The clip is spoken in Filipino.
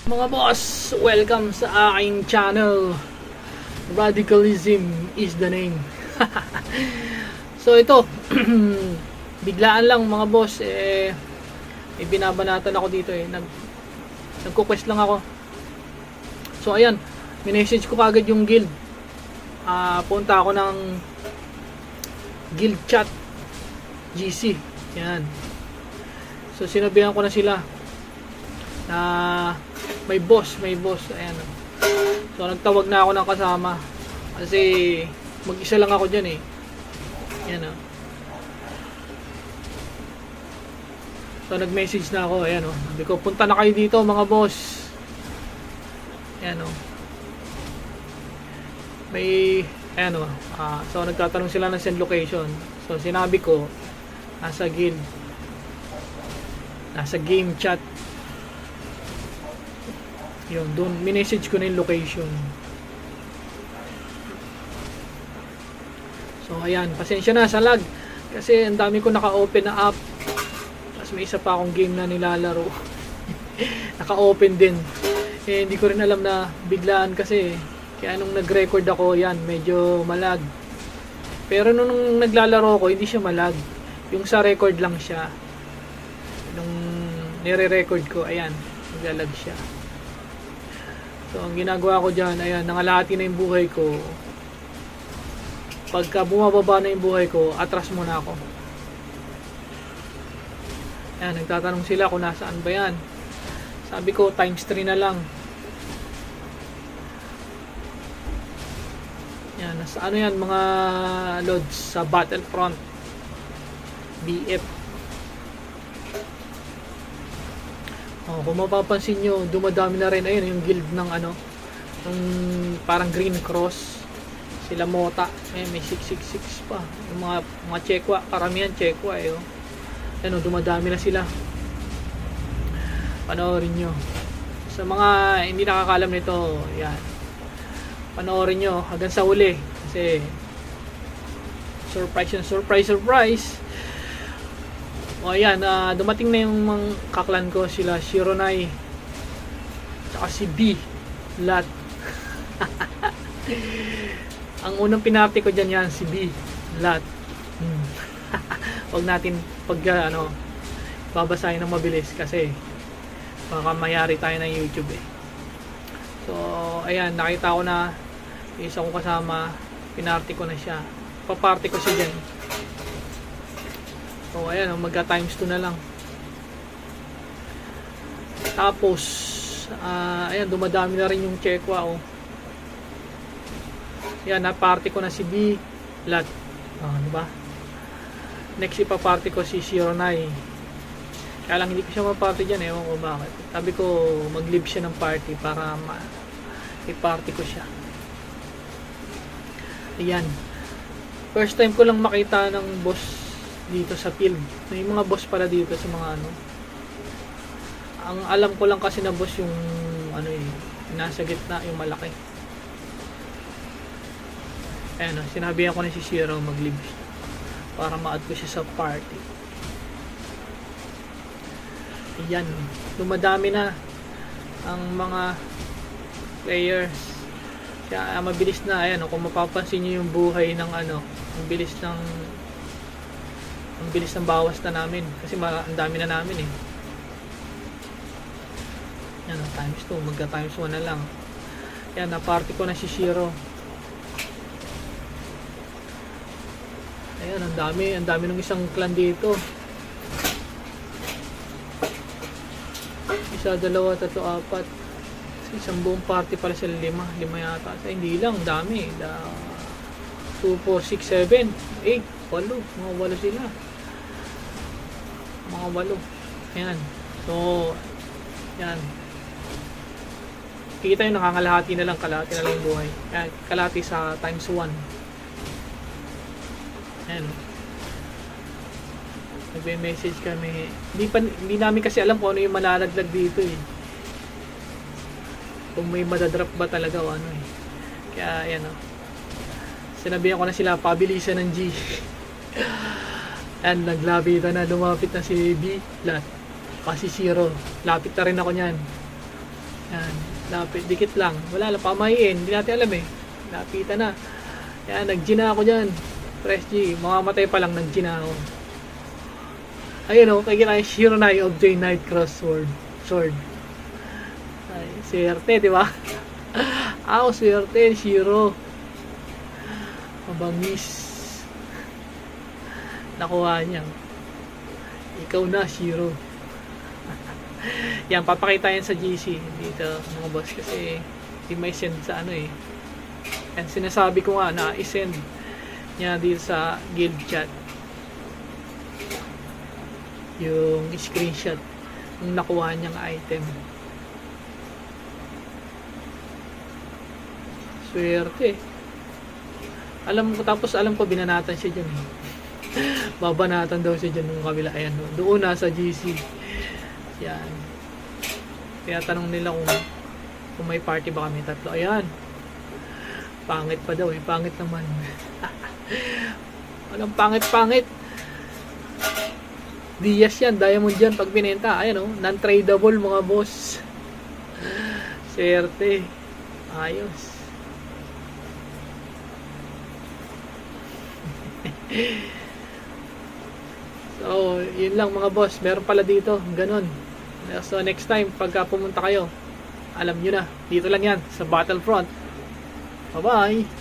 Mga boss, welcome sa aking channel. Radicalism is the name. So ito, biglaan lang mga boss, may binabanatan ako dito nagko-quest lang ako. So ayan, minessage ko kagad yung guild. Punta ako ng guild chat GC. Yan. So sinabihan ko na sila na may boss. Ayan. So nagtawag na ako ng kasama kasi mag-isa lang ako diyan Ayan. So nag-message na ako. Ayan. Sabi ko, punta na kayo dito mga boss. Ayan. Ayan. So nagtatanong sila ng send location. So sinabi ko, nasa guild, nasa game chat. Yun, doon minessage ko na yung location. So ayan, pasensya na sa lag kasi ang dami ko naka-open na app. Tapos may isa pa akong game na nilalaro. Naka-open din. Hindi ko rin alam na biglaan kasi kaya nung nag-record ako, yan, medyo malag. Pero nung naglalaro ako, hindi siya malag. Yung sa record lang siya. Nung nire-record ko, ayan, naglalag siya. So, ang ginagawa ko dyan, ayan, nangalahati na yung buhay ko. Pagka bumababa na yung buhay ko, atras muna ako. Ayan, nagtatanong sila kung nasaan ba yan. Sabi ko, times 3 na lang. Ayan, nasa ano yan, mga loads sa Battlefront. BF. Kung mapapansin nyo, dumadami na rin. Ayun, yung guild ng ng parang Green Cross. Sila Mota. Ayun, may 666 pa. Yung mga Chekwa, karamihan Chekwa Ayun, dumadami na sila. Panoorin nyo. Sa mga hindi nakakalam nito, yan. Panoorin nyo hanggang sa uli. Kasi surprise. O ayan, dumating na yung mga kaklan ko, sila Shironai tsaka si B Lat. Ang unang pinarty ko dyan yan, si B Lat. Huwag natin babasahin ng mabilis kasi baka mayari tayo ng YouTube So ayan, nakita ko na isa kong kasama, pinarty ko na siya, paparty ko siya dyan. So ayan, magka times 2 na lang. Tapos ayan, dumadami na rin yung Chekwa Ayan, na-party ko na si B Lat. Diba? Next ipa-party ko si Shironai. Kaya lang hindi ko siya ma-party dyan, ewan ko bakit. Sabi ko mag-leave siya ng party para i-party ko siya. Ayan, first time ko lang makita ng boss dito sa field. May mga boss pala dito sa mga Ang alam ko lang kasi na boss yung nasa gitna, yung malaki. Ayan, sinabihan ko na si Shiro mag-leave para ma-add ko siya sa party. Ayan, dumadami na ang mga players. Kaya mabilis na. Ayan, kung mapapansin nyo yung buhay ng ang bilis ng bawas na namin kasi ang dami na namin Yan, times 2, magka times 1 na lang. Yan, na-party ko na si Shiro. Ayan, ang dami ng isang clan dito. Isa, dalawa, tatlo, apat. Isang buong party pala sila, lima yata. Hindi lang, dami. 2, 4, 6, 7, 8, 8, mga 8 sila. Mga 8. Ayan. So, yan. Kita yung nakangalahati na lang, kalahati na lang yung buhay. Ayan, kalahati sa times 1. Ayan. Nagbe-message kami. Hindi namin kasi alam kung ano yung malalaglag dito Kung may madadrop ba talaga o Kaya, ayan sinabihan ko na sila, pabilisan ng G. And naglapitan na, lumapit na si B Lat. Kasi Zero. Lapit na rin ako niyan. Yan, lapit, dikit lang. Wala lang, pamahiin. Hindi natin alam eh. Lapitan na. Yan, nag-gina ako dyan. Press G. Mamamatay pa lang, nag-gina ako. Ayun o, kaya kaya Shironai of the Night Cross Sword. Ay, swerte, di ba? Swerte, Shiro. Mabangis. Nakuha niya. Ikaw na, Shiro. Yan, papakita yan sa GC dito, mga boss, kasi hindi may send sa ano eh. Yan, sinasabi ko nga na i-send niya dito sa guild chat yung screenshot ng nakuha niyang item. Swerte. Alam ko, tapos alam ko binanatan siya dyan eh. Babanatan daw siya dyan ng kabila. Ayan, doon nasa GC. Yan. Kaya tanong nila kung may party ba kami tatlo. Ayan. Pangit pa daw eh. Pangit naman. Walang pangit-pangit. Diaz yan. Diamond yan pag binenta. Ayan o. Non-tradable mga boss. Swerte. Ayos. So, yun lang mga boss. Meron pala dito. Ganon. So, next time, pagka pumunta kayo, alam nyo na. Dito lang yan. Sa Battlefront. Bye-bye.